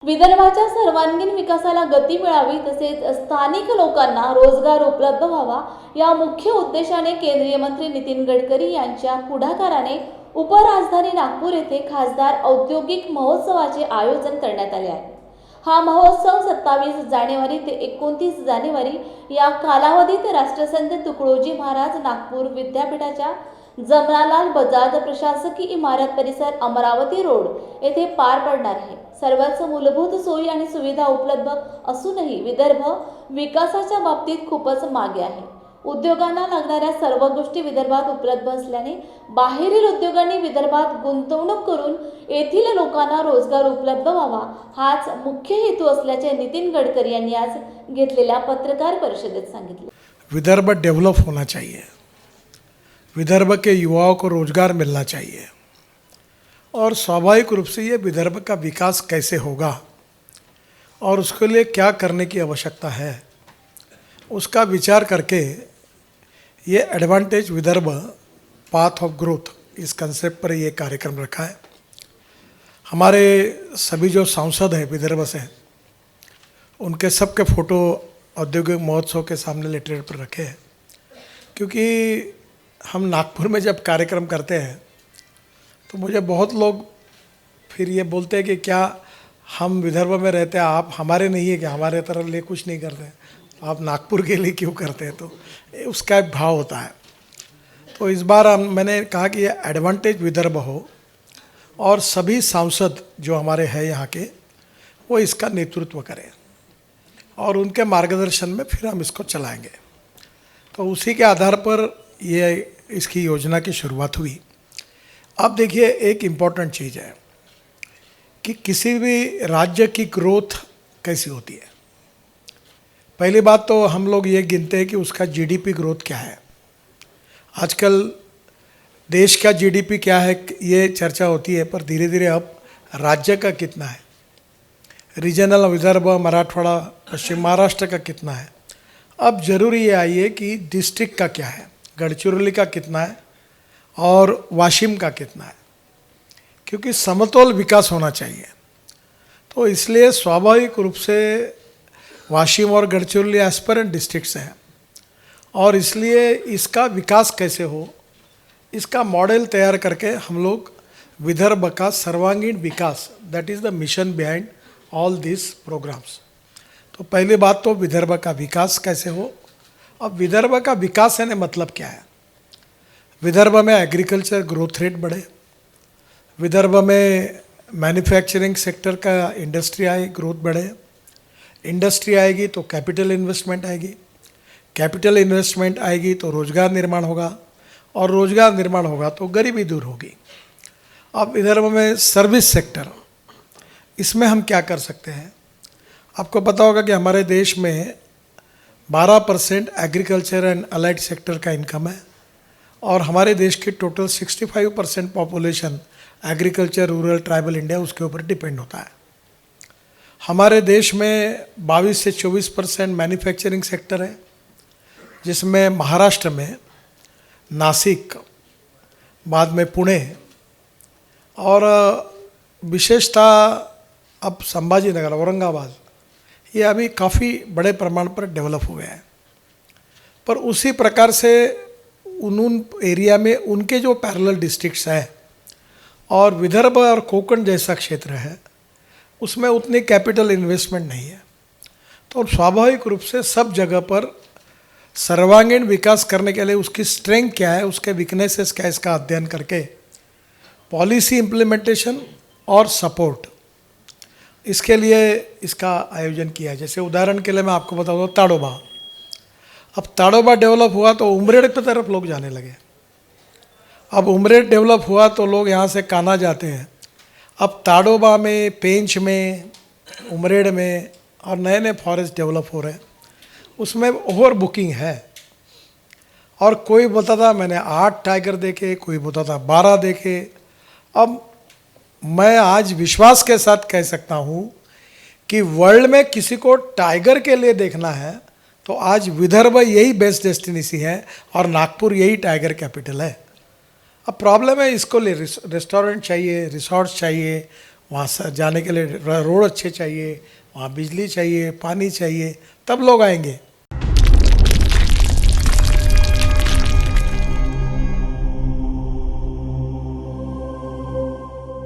विदर्भाच्या सर्वांगीण विकासाला गती मिळावी तसेच स्थानिक लोकांना रोजगार उपलब्ध व्हावा या मुख्य उद्देशाने केंद्रीय मंत्री नितीन गडकरी यांच्या पुढाकाराने उपराजधानी नागपूर येथे खासदार औद्योगिक महोत्सवाचे आयोजन करण्यात आले आहे। हा महोत्सव 27 जानेवारी ते 29 जानेवारी या कालावधीत राष्ट्रसंत तुकडोजी महाराज नागपूर विद्यापीठाच्या जमनालाल बजाज प्रशासकीय इमारत परिसर अमरावती रोड येथे पार पडणार आहे। सर्वच मूलभूत सोयी आणि सुविधा उपलब्ध असूनही विदर्भ विकासाच्या बाबतीत खूपच मागे आहे। उद्योगांना लागणाऱ्या सर्व गोष्टी विदर्भात उपलब्ध असल्याने बाहेरील उद्योगांनी विदर्भात गुंतवणूक करून येथील लोकांना रोजगार उपलब्ध व्हावा हाच मुख्य हेतू असल्याचे नितीन गडकरी यांनी आज घेतलेल्या पत्रकार परिषदेत सांगितले। विदर्भ डेवलप होना चाहिए, विदर्भ के युवाओं को रोजगार मिलना चाहिए और स्वाभाविक रूप से ये विदर्भ का विकास कैसे होगा और उसके लिए क्या करने की आवश्यकता है उसका विचार करके ये advantage Vidarbha path of growth इस कंसेप्ट पर ये कार्यक्रम रखा है। हमारे सभी जो सांसद हैं विदर्भ से उनके सबके फ़ोटो औद्योगिक महोत्सव के सामने लेटरेट पर रखे हैं, क्योंकि हम नागपुर में जब कार्यक्रम करते हैं तो मुझे बहुत लोग फिर ये बोलते हैं कि क्या हम विदर्भ में रहते हैं, आप हमारे नहीं है कि हमारे तरह लिए कुछ नहीं करते हैं, आप नागपुर के लिए क्यों करते हैं। तो उसका एक भाव होता है। तो इस बार मैंने कहा कि ये एडवांटेज विदर्भ हो और सभी सांसद जो हमारे हैं यहाँ के वो इसका नेतृत्व करें और उनके मार्गदर्शन में फिर हम इसको चलाएंगे। तो उसी के आधार पर ये इसकी योजना की शुरुआत हुई। अब देखिए, एक इम्पॉर्टेंट चीज़ है कि किसी भी राज्य की ग्रोथ कैसी होती है। पहली बात तो हम लोग ये गिनते हैं कि उसका जीडीपी ग्रोथ क्या है। आजकल देश का जीडीपी क्या है ये चर्चा होती है, पर धीरे धीरे अब राज्य का कितना है, रीजनल विदर्भ, मराठवाड़ा, पश्चिम महाराष्ट्र का कितना है। अब ज़रूरी ये आई है कि डिस्ट्रिक्ट का क्या है, गढ़चिरौली का कितना है और वाशिम का कितना है, क्योंकि समतोल विकास होना चाहिए। तो इसलिए स्वाभाविक रूप से वाशिम और गढ़चिरौली एस्पिरेंट डिस्ट्रिक्ट्स हैं और इसलिए इसका विकास कैसे हो इसका मॉडल तैयार करके हम लोग विदर्भ का सर्वांगीण विकास, that is the mission behind all this programs. तो पहली बात तो विदर्भ का विकास कैसे हो। अब विदर्भ का विकास यानी मतलब क्या है। विदर्भ में एग्रीकल्चर ग्रोथ रेट बढ़े, विदर्भ में मैन्युफैक्चरिंग सेक्टर का इंडस्ट्री आए, ग्रोथ बढ़े। इंडस्ट्री आएगी तो कैपिटल इन्वेस्टमेंट आएगी, कैपिटल इन्वेस्टमेंट आएगी तो रोज़गार निर्माण होगा और रोज़गार निर्माण होगा तो गरीबी दूर होगी। अब विदर्भ में सर्विस सेक्टर, इसमें हम क्या कर सकते हैं। आपको पता होगा कि हमारे देश में 12% एग्रीकल्चर एंड अलाइड सेक्टर का इनकम है और हमारे देश की total 65% population agriculture, rural, tribal India उसके ऊपर डिपेंड होता है। हमारे देश में 22 से 24% मैन्युफैक्चरिंग सेक्टर है, जिसमें महाराष्ट्र में नासिक, बाद में पुणे और विशेषतः अब संभाजी नगर, औरंगाबाद, ये अभी काफ़ी बड़े प्रमाण पर डेवलप हुए हैं। पर उसी प्रकार से उन एरिया में उनके जो पैरेलल डिस्ट्रिक्ट्स हैं और विदर्भ और कोंकण जैसा क्षेत्र है उसमें उतनी कैपिटल इन्वेस्टमेंट नहीं है। तो स्वाभाविक रूप से सब जगह पर सर्वांगीण विकास करने के लिए उसकी स्ट्रेंथ क्या है, उसके वीकनेसेस क्या है, इसका अध्ययन करके पॉलिसी इम्प्लीमेंटेशन और सपोर्ट, इसके लिए इसका आयोजन किया है। जैसे उदाहरण के लिए मैं आपको बता दूँ, ताड़ोबा। अब ताड़ोबा डेवलप हुआ तो उमरेड की तरफ लोग जाने लगे। अब उमरेड डेवलप हुआ तो लोग यहाँ से कान्हा जाते हैं। अब ताड़ोबा में, पेंच में, उमरेड में और नए नए फॉरेस्ट डेवलप हो रहे हैं, उसमें ओवर बुकिंग है। और कोई बोलता था मैंने 8 टाइगर देखे, कोई बोलता था 12 देखे। अब मैं आज विश्वास के साथ कह सकता हूँ कि वर्ल्ड में किसी को टाइगर के लिए देखना है तो आज विदर्भ यही बेस्ट डेस्टिनेशन है और नागपुर यही टाइगर कैपिटल है। अब प्रॉब्लम है, इसको लिए रेस्टोरेंट चाहिए, रिसोर्ट्स चाहिए, वहाँ जाने के लिए रोड अच्छे चाहिए, वहाँ बिजली चाहिए, पानी चाहिए, तब लोग आएंगे।